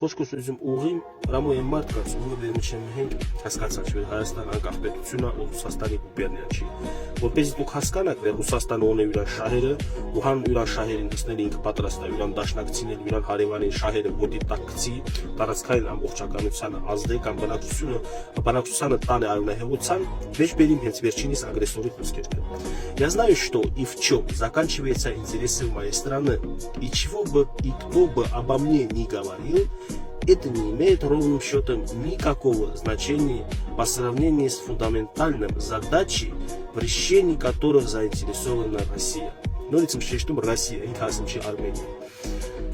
Խոսքոսում ուղին Ռամոյեն մարդ կաց ուղը վերմիջեմ հենք հասկացած որ Հայաստան անկախ պետությունը ու Ռուսաստանի գուբերնիա չի որպեսզի դուք հասկանաք որ Ռուսաստանը ունի իր շահերը ու հան իր շահերին դեսնել ինքը պատրաստ է իրան դաշնակցինել իրան հարևանին շահերը ոդի տակցի տարածքային ամբողջականությանը ազդե կամ բնակչությանը տանը արյունահեղության վեճ բերիմ հենց վերջինիս ագրեսորի խոսքերը Я знаю, что и в чем заканчиваются интересы моей страны. И чего бы и кто бы обо мне ни говорил, это не имеет ровным счетом никакого значения по сравнению с фундаментальной задачей, в решении которых заинтересована Россия. Но лицом считаю, что Россия, и хасим чи Армения.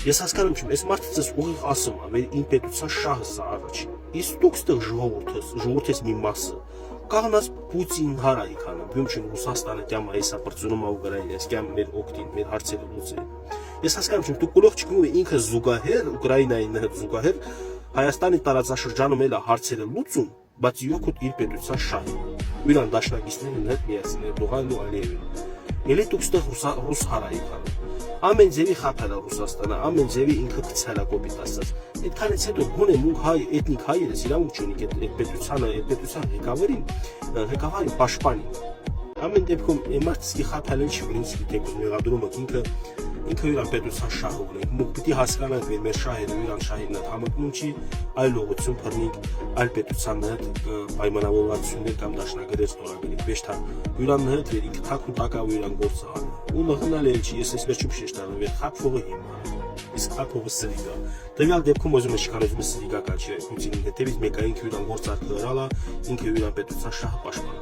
Ես հասկանում չեմ, այս մարդը ուղիղ ասում է, որ իմպետության շահը սա առաջին։ Իսկ դուք ստեղ ժողովրդես մի մասը կաղնած Պուտին հարայի քանը, բյում չին Ռուսաստանը դյամ այսա պրծունում ա Ուկրաինա, ես կյամ մեր օգտին, մեր հարցերը լուծել։ Ես հասկանում չեմ, դուք գլուխ չկնում է ինքը զուգահեռ, Ուկրաինայի հետ զուգահեռ, Հայաստանի տարածաշրջանում էլ հարցերը լուծում, բայց յոքոտ իր պետության շահը։ Իրան դաշնակիցներն հետ միացնել Դողան ու Ալիևին։ Ելի դուք ստեղ ռուս հարայի քանը։ Ամեն ձևի խափել է Ռուսաստանը, ամեն ձևի ինքը գցել է կոպիտ ասած։ Այդքանից հետո գոնե մունք հայ էթնիկ հայերս իրավունք չունի այդ պետության ղեկավարին պաշտպանի։ Ամեն դեպքում մարդը խափել չի ինձ դեպքում մեղադրումը ինքը իր պետության շահը ունի։ Մենք պիտի հասկանանք, որ մեր շահերը իրան շահերն հետ համընկնում չի, այլ ուղղություն բռնիկ, այլ պետության հետ պայմանավորվածություններ կամ դաշնագրեր ստորագրի։ Ոչ թե իրան հետ որ ինքը թակու տակա ու իրան գործը անի։ Ու նխնալ էլ չի, ես այսպես չեմ շեշտանում, որ խափողը հիմա իսկ խափողը սրիգա։ Տվյալ դեպքում ոզում է շքանոզում է սրիգա կանչի Պուտինին հետևից մեկային ինքը իրան գործարքը հրալա, ինքը իրան պետության շահը պաշտպանալա։